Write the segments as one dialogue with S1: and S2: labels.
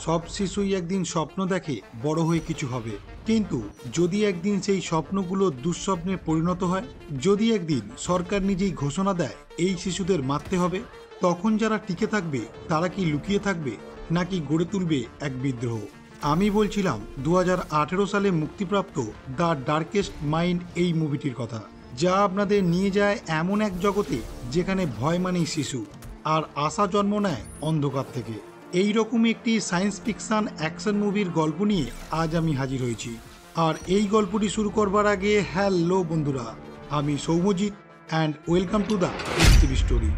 S1: সব শিশুই একদিন স্বপ্ন দেখে বড় হয়ে কিছু হবে, কিন্তু যদি একদিন সেই স্বপ্নগুলো দুঃস্বপ্নে পরিণত হয়, যদি একদিন সরকার নিজেই ঘোষণা দেয় এই শিশুদের মারতে হবে, তখন যারা টিকে থাকবে তারা কি লুকিয়ে থাকবে নাকি গড়ে তুলবে এক বিদ্রোহ? আমি বলছিলাম 2018 সালে মুক্তিপ্রাপ্ত দ্য ডার্কেস্ট মাইন্ড এই মুভিটির কথা, যা আপনাদের নিয়ে যায় এমন এক জগতে যেখানে ভয় মানেই শিশু আর আশা জন্ম নেয় অন্ধকার থেকে। এই রকমই একটি সায়েন্স ফিকশন অ্যাকশন মুভির গল্প নিয়ে আজ আমি হাজির হয়েছি। আর এই গল্পটি শুরু করবার আগে হ্যালো বন্ধুরা, আমি Soumyajit and welcome to the TV story.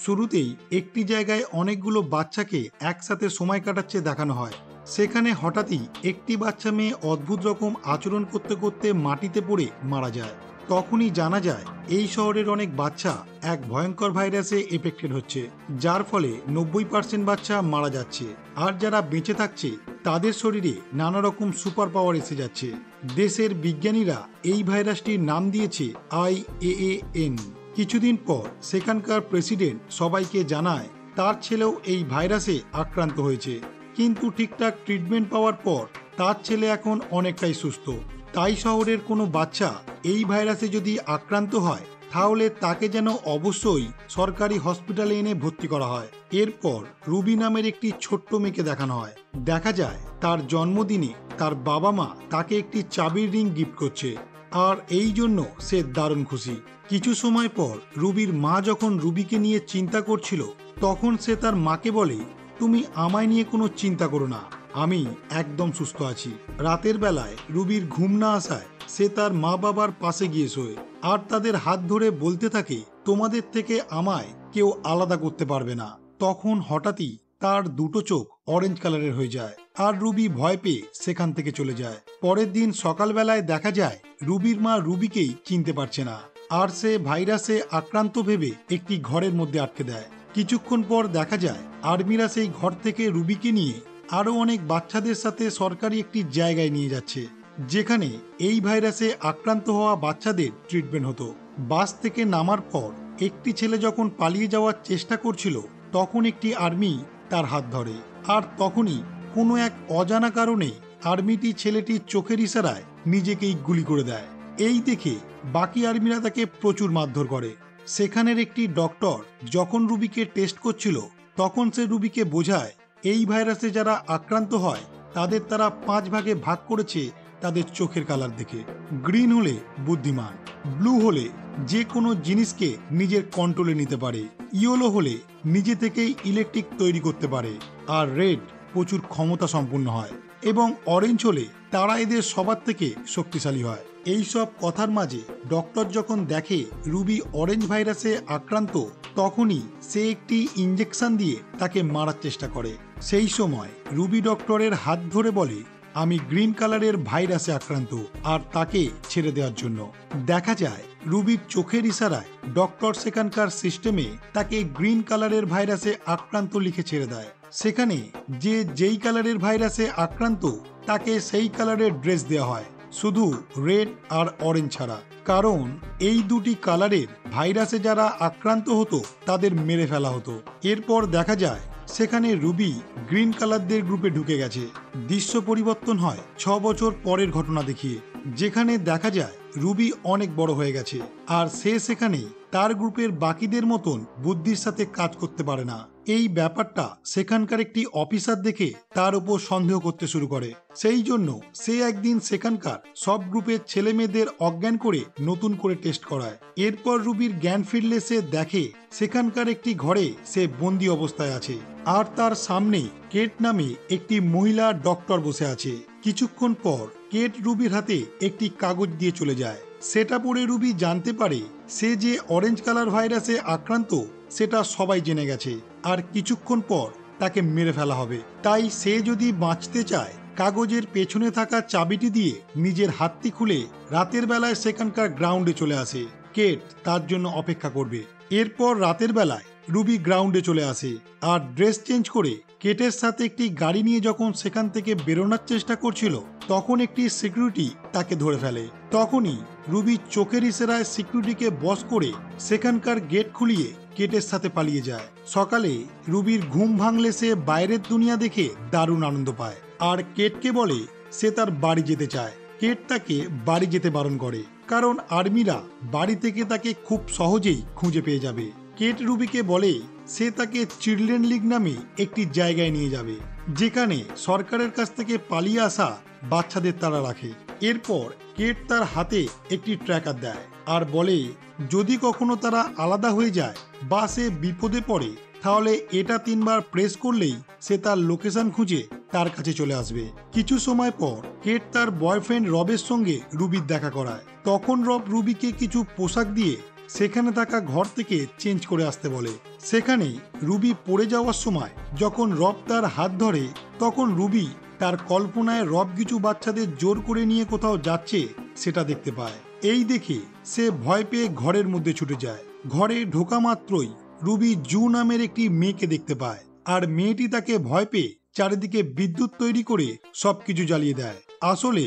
S1: শুরুতেই একটি জায়গায় অনেকগুলো বাচ্চাকে একসাথে সময় কাটাচ্ছে দেখানো হয়। সেখানে হঠাৎই একটি বাচ্চা মেয়ে অদ্ভুত রকম আচরণ করতে করতে মাটিতে পড়ে মারা যায়। তখনই জানা যায় এই শহরের অনেক বাচ্চা এক ভয়ঙ্কর ভাইরাসে এফেক্টেড হচ্ছে, যার ফলে 90% বাচ্চা মারা যাচ্ছে, আর যারা বেঁচে থাকছে তাদের শরীরে নানা রকম সুপার পাওয়ার এসে যাচ্ছে। দেশের বিজ্ঞানীরা এই ভাইরাসটির নাম দিয়েছে IAAN। কিছুদিন পর সেখানকার প্রেসিডেন্ট সবাইকে জানায় তার ছেলেও এই ভাইরাসে আক্রান্ত হয়েছে, কিন্তু ঠিকঠাক ট্রিটমেন্ট পাওয়ার পর তার ছেলে এখন অনেকটাই সুস্থ। তাই শহরের কোনো বাচ্চা এই ভাইরাসে যদি আক্রান্ত হয় তাহলে তাকে যেন অবশ্যই সরকারি হসপিটালে এনে ভর্তি করা হয়। এরপর রুবি নামের একটি ছোট্ট মেয়েকে দেখানো হয়। দেখা যায় তার জন্মদিনে তার বাবা মা তাকে একটি চাবির রিং গিফট করছে, আর এই জন্য সে দারুণ খুশি। কিছু সময় পর রুবির মা যখন রুবিকে নিয়ে চিন্তা করছিল, তখন সে তার মাকে বলে, তুমি আমায় নিয়ে কোনো চিন্তা করো না, আমি একদম সুস্থ আছি। রাতের বেলায় রুবির ঘুম না আসায় সে তার মা বাবার পাশে গিয়ে শোয় আর তাদের হাত ধরে বলতে থাকে, তোমাদের থেকে আমায় কেউ আলাদা করতে পারবে না। তখন হঠাৎই তার দুটো চোখ অরেঞ্জ কালারের হয়ে যায় আর রুবি ভয় পেয়ে সেখান থেকে চলে যায়। পরের দিন সকালবেলায় দেখা যায় রুবির মা রুবিকেই চিনতে পারছে না, আর সে ভাইরাসে আক্রান্ত ভেবে একটি ঘরের মধ্যে আটকে দেয়। কিছুক্ষণ পর দেখা যায় আর্মিরা সেই ঘর থেকে রুবিকে নিয়ে আরো অনেক বাচ্চাদের সাথে সরকারি একটি জায়গায় নিয়ে যাচ্ছে, যেখানে এই ভাইরাসে আক্রান্ত হওয়া বাচ্চাদের ট্রিটমেন্ট হতো। বাস থেকে নামার পর একটি ছেলে যখন পালিয়ে যাওয়ার চেষ্টা করছিল, তখন একটি আর্মি তার হাত ধরে, আর তখনই কোনো এক অজানা কারণে আর্মিটি ছেলেটির চোখের ইশারায় নিজেকেই গুলি করে দেয়। এই দেখে বাকি আর্মিরা তাকে প্রচুর মারধর করে। সেখানের একটি ডক্টর যখন রুবিকে টেস্ট করছিল, তখন সে রুবিকে বোঝায় এই ভাইরাসে যারা আক্রান্ত হয় তাদের তারা 5 ভাগে ভাগ করেছে তাদের চোখের কালার দেখে। গ্রিন হলে বুদ্ধিমান, ব্লু হলে যে কোনো জিনিসকে নিজের কন্ট্রোলে নিতে পারে, ইয়েলো হলে নিজে থেকেই ইলেকট্রিক তৈরি করতে পারে, আর রেড প্রচুর ক্ষমতা সম্পন্ন হয়, এবং অরেঞ্জ হলে তারা এদের সবার থেকে শক্তিশালী হয়। এই সব কথার মাঝে ডক্টর যখন দেখে রুবি অরেঞ্জ ভাইরাসে আক্রান্ত, তখনই সে একটি ইঞ্জেকশন দিয়ে তাকে মারার চেষ্টা করে। সেই সময় রুবি ডক্টরের হাত ধরে বলে, আমি গ্রিন কালারের ভাইরাসে আক্রান্ত, আর তাকে ছেড়ে দেওয়ার জন্য। দেখা যায় রুবির চোখের ইশারায় ডক্টর সেখানকার সিস্টেমে তাকে গ্রিন কালারের ভাইরাসে আক্রান্ত লিখে ছেড়ে দেয়। সেখানে যেই কালারের ভাইরাসে আক্রান্ত তাকে সেই কালারের ড্রেস দেওয়া হয়, শুধু রেড আর অরেঞ্জ ছাড়া, কারণ এই দুটি কালারের ভাইরাসে যারা আক্রান্ত হতো তাদের মেরে ফেলা হতো। এরপর দেখা যায় সেখানে রুবি গ্রিন কালারদের গ্রুপে ঢুকে গেছে। দৃশ্য পরিবর্তন হয় 6 বছর পরের ঘটনা দেখিয়ে, যেখানে দেখা যায় রুবি অনেক বড় হয়ে গেছে, আর সে সেখানে তার গ্রুপের বাকিদের মতন বুদ্ধির সাথে কাজ করতে পারে না। এই ব্যাপারটা সেখানকার একটি অফিসার দেখে তার উপর সন্দেহ করতে শুরু করে। সেই জন্য সে একদিন সেখানকার সব গ্রুপের ছেলে মেয়েদের অজ্ঞান করে নতুন করে টেস্ট করায়। এরপর রুবির জ্ঞান ফিরলে সে দেখে সেখানকার একটি ঘরে সে বন্দি অবস্থায় আছে, আর তার সামনে কেট নামে একটি মহিলা ডক্টর বসে আছে। কিছুক্ষণ পর কেট রুবির হাতে একটি কাগজ দিয়ে চলে যায়। সেটা পড়ে রুবি জানতে পারে সে যে অরেঞ্জ কালার ভাইরাসে আক্রান্ত সেটা সবাই জেনে গেছে, আর কিছুক্ষণ পর তাকে মেরে ফেলা হবে। তাই সে যদি বাঁচতে চায়, কাগজের পেছনে থাকা চাবিটি দিয়ে নিজের হাতটি খুলে রাতের বেলায় সেখানকার গ্রাউন্ডে চলে আসে। কেট তার জন্য অপেক্ষা করবে। এরপর রাতের বেলায় রুবি গ্রাউন্ডে চলে আসে আর ড্রেস চেঞ্জ করে কেটের সাথে একটি গাড়ি নিয়ে যখন সেখান থেকে বেরোনোর চেষ্টা করছিল, তখন একটি সিকিউরিটি তাকে ধরে ফেলে। তখনই রুবি চোখের ইশারায় সিকিউরিটিকে বস করে সেখানকার গেট খুলিয়ে কেটের সাথে পালিয়ে যায়। সকালে রুবির ঘুম ভাঙলে সে বাইরের দুনিয়া দেখে দারুণ আনন্দ পায় আর কেটকে বলে সে তার বাড়ি যেতে চায়। কেট তাকে বাড়ি যেতে বারণ করে, কারণ আর্মিরা বাড়ি থেকে তাকে খুব সহজেই খুঁজে পেয়ে যাবে। কেট রুবিকে বলে সে তাকে চিলড্রেন লিগ নামে একটি জায়গায় নিয়ে যাবে, যেখানে সরকারের কাছ থেকে পালিয়ে আসা বাচ্চাদের তারা রাখে। এরপর কেট তার হাতে একটি ট্র্যাকার দেয় আর বলে যদি কখনো তারা আলাদা হয়ে যায় বা সে বিপদে পড়ে তাহলে এটা 3 বার প্রেস করলেই সে তার লোকেশন খুঁজে তার কাছে চলে আসবে। কিছু সময় পর কেট তার বয়ফ্রেন্ড রবের সঙ্গে রুবির দেখা করায়। তখন রব রুবিকে কিছু পোশাক দিয়ে সেখানে থাকা ঘর থেকে চেঞ্জ করে আসতে বলে। সেখানে রুবি পড়ে যাওয়ার সময় যখন রব তার হাত ধরে, তখন রুবি তার কল্পনায় রব কিছু বাচ্চাদের জোর করে নিয়ে কোথাও যাচ্ছে সেটা দেখতে পায়। এই দেখে সে ভয় পেয়ে ঘরের মধ্যে ছুটে যায়। ঘরে ঢোকা মাত্রই রুবি জু নামের একটি মেয়েকে দেখতে পায় আর মেয়েটি তাকে ভয় পেয়ে চারিদিকে বিদ্যুৎ তৈরি করে সবকিছু জ্বালিয়ে দেয়। আসলে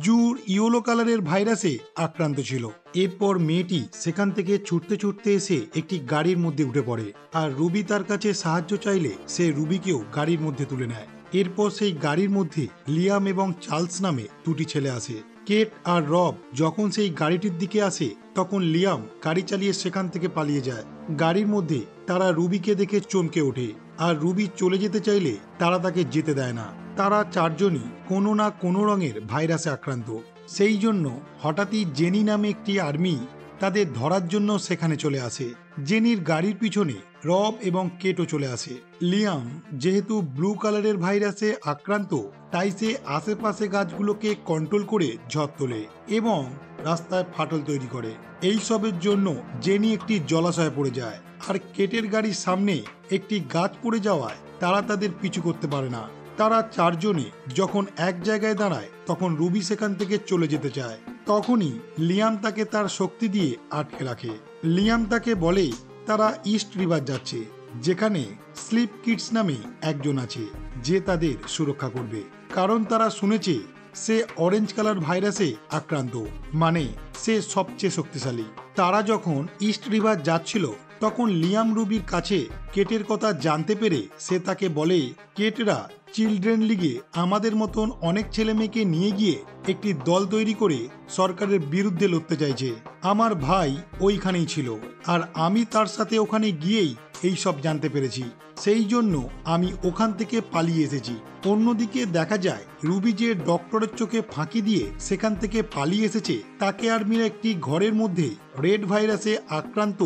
S1: জুর ইয়েলো কালারের ভাইরাসে আক্রান্ত ছিল। এরপর মেয়েটি সেখান থেকে ছুটতে ছুটতে এসে একটি গাড়ির মধ্যে উঠে পড়ে আর রুবি তার কাছে সাহায্য চাইলে সে রুবিকেও গাড়ির মধ্যে তুলে নেয়। এরপর সেই গাড়ির মধ্যে লিয়াম এবং চার্লস নামে 2টি ছেলে আসে। কেট আর রব যখন সেই গাড়িটির দিকে আসে তখন লিয়াম গাড়ি চালিয়ে সেখান থেকে পালিয়ে যায়। গাড়ির মধ্যে তারা রুবিকে দেখে চমকে ওঠে আর রুবি চলে যেতে চাইলে তারা তাকে যেতে দেয় না। তারা 4 জনই কোনো না কোনো রঙের ভাইরাসে আক্রান্ত। সেই জন্য হঠাৎই জেনি নামে একটি আর্মি তাদের ধরার জন্য সেখানে চলে আসে। জেনির গাড়ির পিছনে রব এবং কেটও চলে আসে। লিয়াম যেহেতু ব্লু কালারের ভাইরাসে আক্রান্ত, তাই সে আশেপাশে গাছগুলোকে কন্ট্রোল করে ঝড় তোলে এবং রাস্তায় ফাটল তৈরি করে। এই সবের জন্য জেনি একটি জলাশয়ে পড়ে যায় আর কেটের গাড়ির সামনে একটি গাছ পড়ে যাওয়ায় তারা তাদের পিছু করতে পারে না। তারা 4 জনে যখন এক জায়গায় দাঁড়ায় তখন রুবি সেখান থেকে চলে যেতে চায়। তখনই লিয়াম তাকে তার শক্তি দিয়ে আটকে রাখে। লিয়াম তাকে বলে তারা ইস্ট রিভার যাচ্ছে, যেখানে স্লিপ কিডস নামে একজন আছে যে তাদের সুরক্ষা করবে, কারণ তারা শুনেছে সে অরেঞ্জ কালার ভাইরাসে আক্রান্ত, মানে সে সবচেয়ে শক্তিশালী। তারা যখন ইস্ট রিভার যাচ্ছিল তখন লিয়াম রুবির কাছে কেটের কথা জানতে পেরে সে তাকে বলে কেটরা চিলড্রেন লিগে আমাদের মতন অনেক ছেলে মেয়েকে নিয়ে গিয়ে একটি দল তৈরি করে সরকারের বিরুদ্ধে লড়তে চাইছে। আমার ভাই ওইখানেই ছিল আর আমি তার সাথে ওখানে গিয়েই এই সব জানতে পেরেছি, সেই জন্য আমি ওখান থেকে পালিয়ে এসেছি। অন্যদিকে দেখা যায় রুবি যে ডক্টরের চোখে ফাঁকি দিয়ে সেখান থেকে পালিয়ে এসেছে তাকে আর্মিরা একটি ঘরের মধ্যে রেড ভাইরাসে আক্রান্ত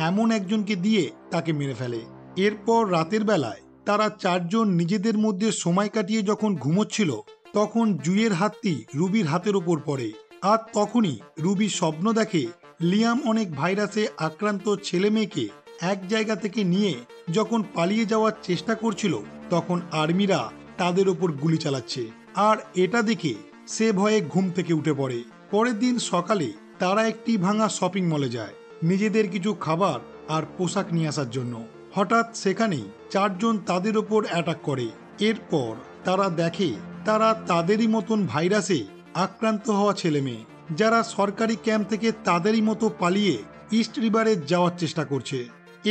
S1: এমন একজনকে দিয়ে তাকে মেরে ফেলে। এরপর রাতের বেলায় তারা 4 জন নিজেদের মধ্যে সময় কাটিয়ে যখন ঘুমোচ্ছিল তখন জুয়ের হাতটি রুবির হাতের ওপর পড়ে আর তখনই রুবি স্বপ্ন দেখে লিয়াম অনেক ভাইরাসে আক্রান্ত ছেলে মেয়েকে এক জায়গা থেকে নিয়ে যখন পালিয়ে যাওয়ার চেষ্টা করছিল তখন আর্মিরা তাদের ওপর গুলি চালাচ্ছে। আর এটা দেখে সে ভয়ে ঘুম থেকে উঠে পড়ে। পরের দিন সকালে তারা একটি ভাঙা শপিং মলে যায় নিজেদের কিছু খাবার আর পোশাক নিয়ে আসার জন্য। হঠাৎ সেখানেই 4 জন তাদের ওপর অ্যাটাক করে। এরপর তারা দেখে তারা তাদেরই মতন ভাইরাসে আক্রান্ত হওয়া ছেলে মেয়ে, যারা সরকারি ক্যাম্প থেকে তাদেরই মতো পালিয়ে ইস্ট রিভারে যাওয়ার চেষ্টা করছে।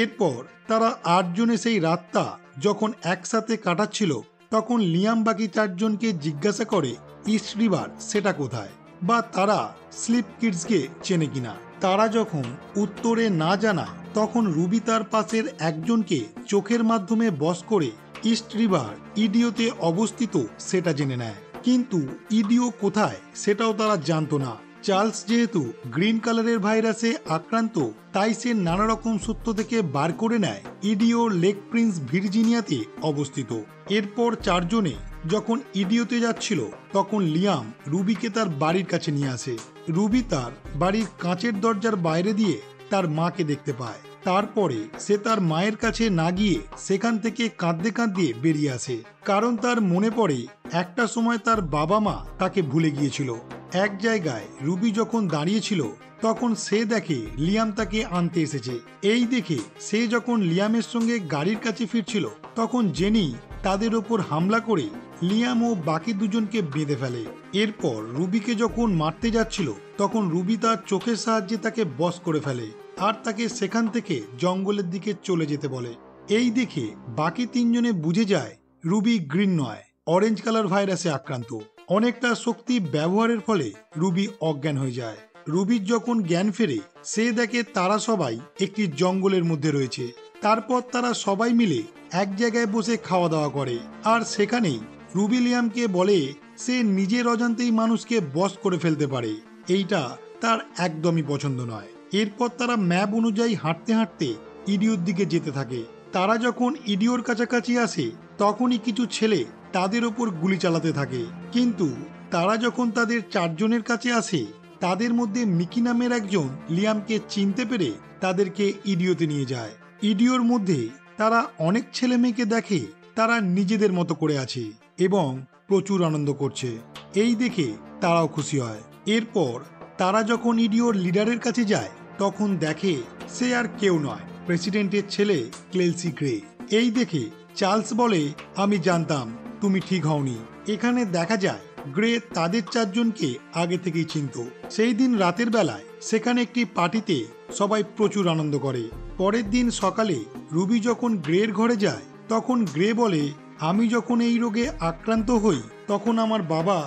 S1: এরপর তারা 8 জনে সেই রাতটা যখন একসাথে কাটাচ্ছিল তখন লিয়াম বাকি 4 জনকে জিজ্ঞাসা করে ইস্ট রিভার সেটা কোথায় বা তারা স্লিপ কিডসকে চেনে কিনা। তারা যখন উত্তরে না জানায় তখন রুবি তার পাশের একজনকে চোখের মাধ্যমে বশ করে ইস্ট রিভার ইডিওতে অবস্থিত সেটা জেনে নেয়, কিন্তু ইডিও কোথায় সেটাও তারা জানতো না। চার্লস যেহেতু গ্রিন কালারের ভাইরাসে আক্রান্ত তাই সে নানা রকম সূত্র থেকে বার করে নেয় ইডিও লেক প্রিন্স ভির্জিনিয়াতে অবস্থিত। এরপর 4 জনে যখন ইডিওতে যাচ্ছিল তখন লিয়াম রুবিকে তার বাড়ির কাছে নিয়ে আসে। রুবি তার বাড়ির কাঁচের দরজার বাইরে দিয়ে তার মাকে দেখতে পায়। তারপরে সে তার মায়ের কাছে না গিয়ে সেখান থেকে কাঁদতে কাঁদতে বেরিয়ে আসে, কারণ তার মনে পড়ে একটা সময় তার বাবা মা তাকে ভুলে গিয়েছিল। এক জায়গায় রুবি যখন দাঁড়িয়েছিল তখন সে দেখে লিয়াম তাকে আনতে এসেছে। এই দেখে সে যখন লিয়ামের সঙ্গে গাড়ির কাছে ফিরছিল তখন জেনি তাদের ওপর হামলা করে লিয়াম ও বাকি দুজনকে বেঁধে ফেলে। এরপর রুবিকে যখন মারতে যাচ্ছিল তখন রুবি তার চোখের সাহায্যে তাকে বশ করে ফেলে আর তাকে সেখান থেকে জঙ্গলের দিকে চলে যেতে বলে। এই দেখে বাকি তিনজনে বুঝে যায় রুবি গ্রিন নয়, অরেঞ্জ কালার ভাইরাসে আক্রান্ত। অনেকটা শক্তি ব্যবহারের ফলে রুবি অজ্ঞান হয়ে যায়। রুবির যখন জ্ঞান ফেরে সে দেখে তারা সবাই একটি জঙ্গলের মধ্যে রয়েছে। তারপর তারা সবাই মিলে এক জায়গায় বসে খাওয়া দাওয়া করে আর সেখানেই রুবি লিয়ামকে বলে সে নিজের অজান্তেই মানুষকে বশ করে ফেলতে পারে, এইটা তার একদমই পছন্দ নয়। এরপর তারা ম্যাপ অনুযায়ী হাঁটতে হাঁটতে ইডিওর দিকে যেতে থাকে। তারা যখন ইডিওর কাছাকাছি আসে তখনই কিছু ছেলে তাদের ওপর গুলি চালাতে থাকে, কিন্তু তারা যখন তাদের চারজনের কাছে আসে তাদের মধ্যে মিকি নামের একজন লিয়ামকে চিনতে পেরে তাদেরকে ইডিওতে নিয়ে যায়। ইডিওর মধ্যে তারা অনেক ছেলে মেয়েকে দেখে তারা নিজেদের মতো করে আছে এবং প্রচুর আনন্দ করছে। এই দেখে তারাও খুশি হয়। এরপর তারা যখন ইডিওর লিডারের কাছে যায় তখন দেখে সে আর কেউ নয়, প্রেসিডেন্টের ছেলে ক্লেলসি গ্রে। এই দেখে চার্লস বলে, আমি জানতাম তুমি ঠিক হওনি। এখানে দেখা যায় গ্রে তাদের চারজনকে আগে থেকেই চিনত। সেই দিন রাতের বেলায় সেখানে একটি পার্টিতে সবাই প্রচুর আনন্দ করে। পরের দিন সকালে রুবি যখন গ্রের ঘরে যায় তখন গ্রে বলে, আমি যখন এই রোগে আক্রান্ত হই তখন আমার বাবা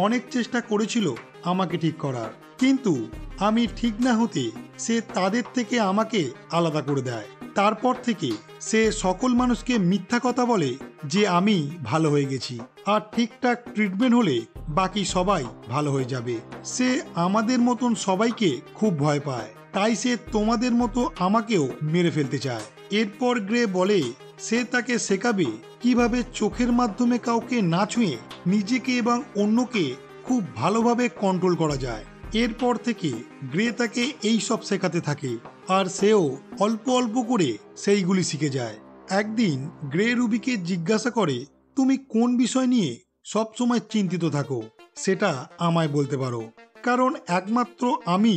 S1: অনেক চেষ্টা করেছিল আমাকে ঠিক করার, কিন্তু আমি ঠিক না হতে সে তাদের থেকে আমাকে আলাদা করে দেয়। তারপর থেকে সে সকল মানুষকে মিথ্যা কথা বলে যে আমি ভালো হয়ে গেছি আর ঠিকঠাক ট্রিটমেন্ট হলে বাকি সবাই ভালো হয়ে যাবে। সে আমাদের মতন সবাইকে খুব ভয় পায়, তাই সে তোমাদের মতো আমাকেও মেরে ফেলতে চায়। এরপর গ্রে বলে সে তাকে শেখাবে কিভাবে চোখের মাধ্যমে কাউকে না ছুঁয়ে নিজেকে এবং অন্যকে খুব ভালোভাবে কন্ট্রোল করা যায়। এরপর থেকে গ্রে তাকে এই সব শেখাতে থাকে আর সেও অল্প অল্প করে সেইগুলি শিখে যায়। একদিন গ্রে রুবিকে জিজ্ঞাসা করে, তুমি কোন বিষয় নিয়ে সব সময় চিন্তিত থাকো সেটা আমায় বলতে পারো, কারণ একমাত্র আমি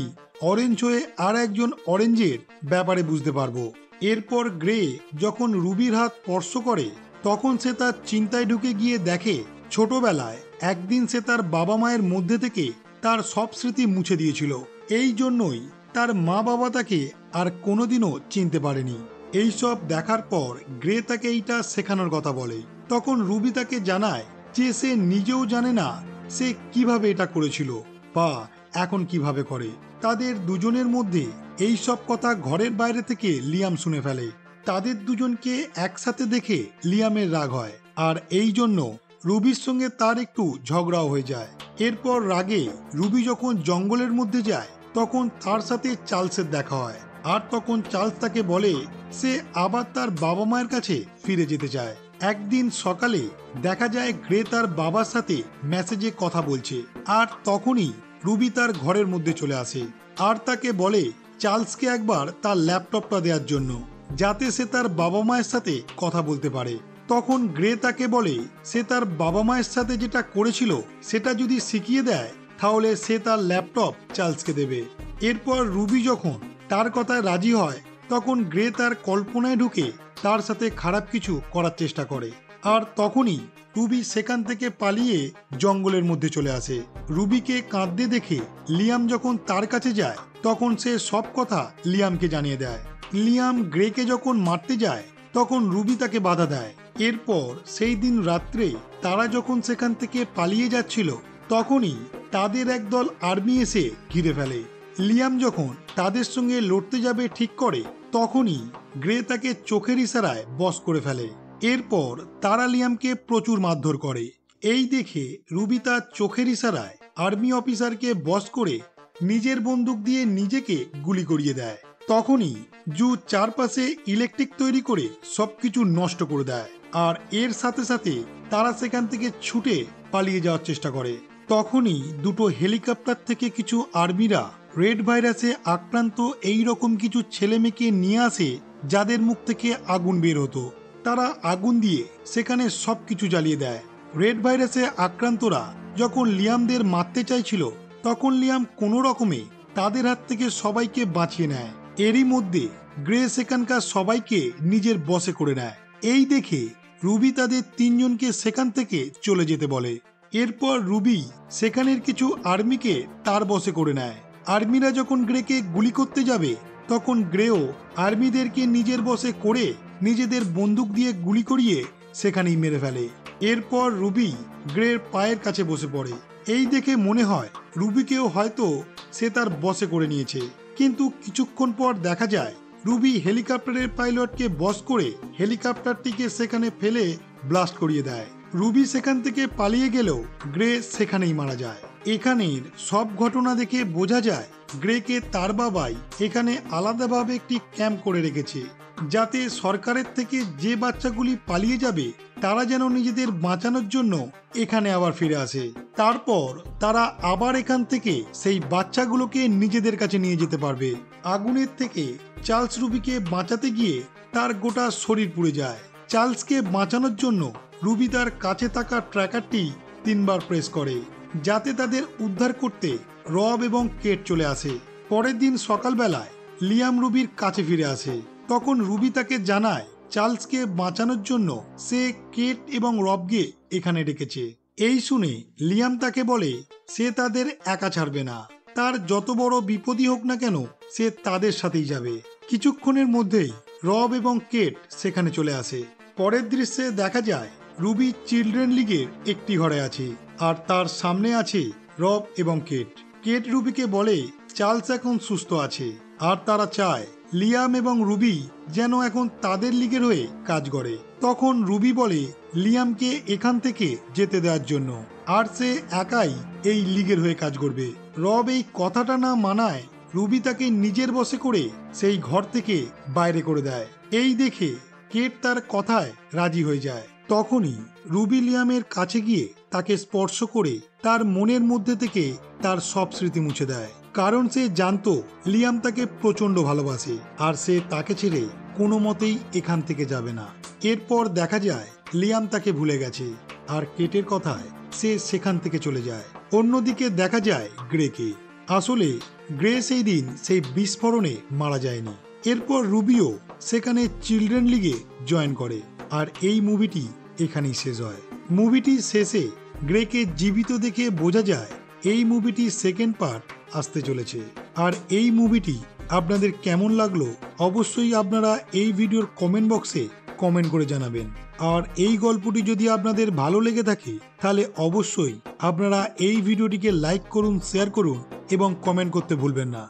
S1: অরেঞ্জ হয়ে আর একজন অরেঞ্জের ব্যাপারে বুঝতে পারবো। এরপর গ্রে যখন রুবির হাত স্পর্শ করে তখন সে তার চিন্তায় ঢুকে গিয়ে দেখে ছোটবেলায় একদিন সে তার বাবা মায়ের মধ্যে থেকে তার সব স্মৃতি মুছে দিয়েছিল। এই জন্যই তার মা বাবা তাকে আর কোনোদিনও চিনতে পারেনি। এই সব দেখার পর গ্রে তাকে এইটা শেখানোর কথা বলে। তখন রুবি তাকে জানায় যে সে নিজেও জানে না সে কিভাবে এটা করেছিল বা এখন কিভাবে করে। তাদের দুজনের মধ্যে এই সব কথা ঘরের বাইরে থেকে লিয়াম শুনে ফেলে। তাদের দুজনকে একসাথে দেখে লিয়ামের রাগ হয় আর এই জন্য রুবির সঙ্গে তার একটু ঝগড়াও হয়ে যায়। এরপর রাগে রুবি যখন জঙ্গলের মধ্যে যায় তখন তার সাথে চার্লসের দেখা হয় আর তখন চার্লস তাকে বলে সে আবার তার বাবা মায়ের কাছে ফিরে যেতে চায়। একদিন সকালে দেখা যায় গ্রে তার বাবার সাথে মেসেজে কথা বলছে আর তখনই রুবি তার ঘরের মধ্যে চলে আসে আর তাকে বলে চার্লসকে একবার তার ল্যাপটপটা দেওয়ার জন্য, যাতে সে তার বাবা মায়ের সাথে কথা বলতে পারে। তখন গ্রে তাকে বলে সে তার বাবা মায়ের সাথে যেটা করেছিল সেটা যদি শিখিয়ে দেয় তাহলে সে তার ল্যাপটপ চার্লসকে দেবে। এরপর রুবি যখন তার কথায় রাজি হয় তখন গ্রে তার কল্পনায় ঢুকে তার সাথে খারাপ কিছু করার চেষ্টা করে আর তখনই রুবি সেখান থেকে পালিয়ে জঙ্গলের মধ্যে চলে আসে। রুবিকে কাঁদতে দেখে লিয়াম যখন তার কাছে যায় তখন সে সব কথা লিয়ামকে জানিয়ে দেয়। লিয়াম গ্রেকে যখন মারতে যায় তখন রুবি তাকে বাধা দেয়। এরপর সেই দিন রাত্রে তারা যখন সেখান থেকে পালিয়ে যাচ্ছিল তখনই তাদের একদল আর্মি এসে ঘিরে ফেলে। লিয়াম যখন তাদের সঙ্গে লড়তে যাবে ঠিক করে তখনই গ্রে তাকে চোখের ইশারায় বশ করে ফেলে। এরপর তারা লিয়ামকে প্রচুর মারধর করে। এই দেখে রুবি তার চোখের ইশারায় আর্মি অফিসারকে বশ করে নিজের বন্দুক দিয়ে নিজেকে গুলি করিয়ে দেয়। তখনই জু চারপাশে ইলেকট্রিক তৈরি করে সবকিছু নষ্ট করে দেয় আর এর সাথে সাথে তারা সেখান থেকে ছুটে পালিয়ে যাওয়ার চেষ্টা করে। তখনই দুটো হেলিকপ্টার থেকে কিছু আর্মিরা রেড ভাইরাসে আক্রান্ত এই রকম কিছু ছেলে মেয়েকে নিয়ে আসে যাদের মুখ থেকে আগুন বের হতো। তারা আগুন দিয়ে সেখানে সবকিছু জ্বালিয়ে দেয়। রেড ভাইরাসে আক্রান্তরা যখন লিয়ামদের মারতে চাইছিল তখন লিয়াম কোনো রকমে তাদের হাত থেকে সবাইকে বাঁচিয়ে নেয়। এরই মধ্যে গ্রে সেখানকার সবাইকে নিজের বশে করে নেয়। এই দেখে রুবি তাদের তিনজনকে সেখান থেকে চলে যেতে বলে। এরপর রুবি সেখানের কিছু আর্মিকে তার বশে করে নেয়। আর্মিরা যখন গ্রেকে গুলি করতে যাবে তখন গ্রেও আর্মিদেরকে নিজের বশে করে নিজেদের বন্দুক দিয়ে গুলি করিয়ে সেখানেই মেরে ফেলে। এরপর রুবি গ্রের পায়ের কাছে বসে পড়ে। এই দেখে মনে হয় রুবিকেও হয়তো সে তার বশে করে নিয়েছে, কিন্তু কিছুক্ষণ পর দেখা যায় রুবি হেলিকপ্টারের পাইলটকে বশ করে হেলিকপ্টারটিকে সেখানে ফেলে ব্লাস্ট করিয়ে দেয়। রুবি সেখান থেকে পালিয়ে গেলেও গ্রে সেখানেই মারা যায়। এখানের সব ঘটনা দেখে বোঝা যায় গ্রেকে তার বাবাই এখানে আলাদাভাবে একটি ক্যাম্প করে রেখেছে, যাতে সরকারের থেকে যে বাচ্চাগুলি পালিয়ে যাবে তারা যেন নিজেদের বাঁচানোর জন্য এখানে আবার ফিরে আসে। তারপর তারা আবার এখান থেকে সেই বাচ্চাগুলোকে নিজেদের কাছে নিয়ে যেতে পারবে। আগুনের থেকে চার্লস রুবিকে বাঁচাতে গিয়ে তার গোটা শরীর পুড়ে যায়। চার্লসকে বাঁচানোর জন্য রুবি তার কাছে থাকা ট্র্যাকারটি 3 বার প্রেস করে, যাতে তাদের উদ্ধার করতে রব এবং কেট চলে আসে। পরের দিন সকালবেলায় লিয়াম রুবির কাছে ফিরে আসে। তখন রুবি তাকে জানায় চার্লসকে বাঁচানোর জন্য সে কেট এবং রবকে এখানে ডেকেছে। এই শুনে লিয়াম তাকে বলে সে তাদের একা ছাড়বে না, তার যত বড় বিপদই হোক না কেন সে তাদের সাথেই যাবে। কিছুক্ষণের মধ্যেই রব এবং কেট সেখানে চলে আসে। পরের দৃশ্যে দেখা যায় রুবি চিলড্রেন লিগের একটি ঘরে আছে, আর তার সামনে আছে রব এবং কেট। কেট রুবিকে বলে চার্লস এখন সুস্থ আছে, আর তারা চায় লিয়াম এবং রুবি যেন এখন তাদের লিগের হয়ে কাজ করে। তখন রুবি বলে লিয়ামকে এখান থেকে যেতে দেওয়ার জন্য, আর সে একাই এই লিগের হয়ে কাজ করবে। রব এই কথাটা না মানায় রুবি তাকে নিজের বশে করে সেই ঘর থেকে বাইরে করে দেয়। এই দেখে কেট তার কথায় রাজি হয়ে যায়। তখনই রুবি লিয়ামের কাছে গিয়ে তাকে স্পর্শ করে তার মনের মধ্যে থেকে তার সব স্মৃতি মুছে দেয়, কারণ সে জানতো লিয়াম তাকে প্রচন্ড ভালোবাসে আর সে তাকে ছেড়ে কোনো মতেই এখান থেকে যাবে না। এরপর দেখা যায় লিয়াম তাকে ভুলে গেছে, আর কেটের কথায় সে সেখান থেকে চলে যায়। অন্যদিকে দেখা যায় গ্রেকে। আসলে গ্রে সেই দিন সেই বিস্ফোরণে মারা যায়নি। এরপর রুবিও সেখানে চিলড্রেন লিগে জয়েন করে, আর এই মুভিটি এখানেই শেষ হয়। মুভিটি শেষে গ্রেকে জীবিত দেখে বোঝা যায় এই মুভিটি সেকেন্ড পার্ট আসতে চলেছে। আর এই মুভিটি আপনাদের কেমন লাগলো অবশ্যই আপনারা এই ভিডিওর কমেন্ট বক্সে কমেন্ট করে জানাবেন। আর এই গল্পটি যদি আপনাদের ভালো লেগে থাকে তাহলে অবশ্যই আপনারা এই ভিডিওটিকে লাইক করুন, শেয়ার করুন এবং কমেন্ট করতে ভুলবেন না।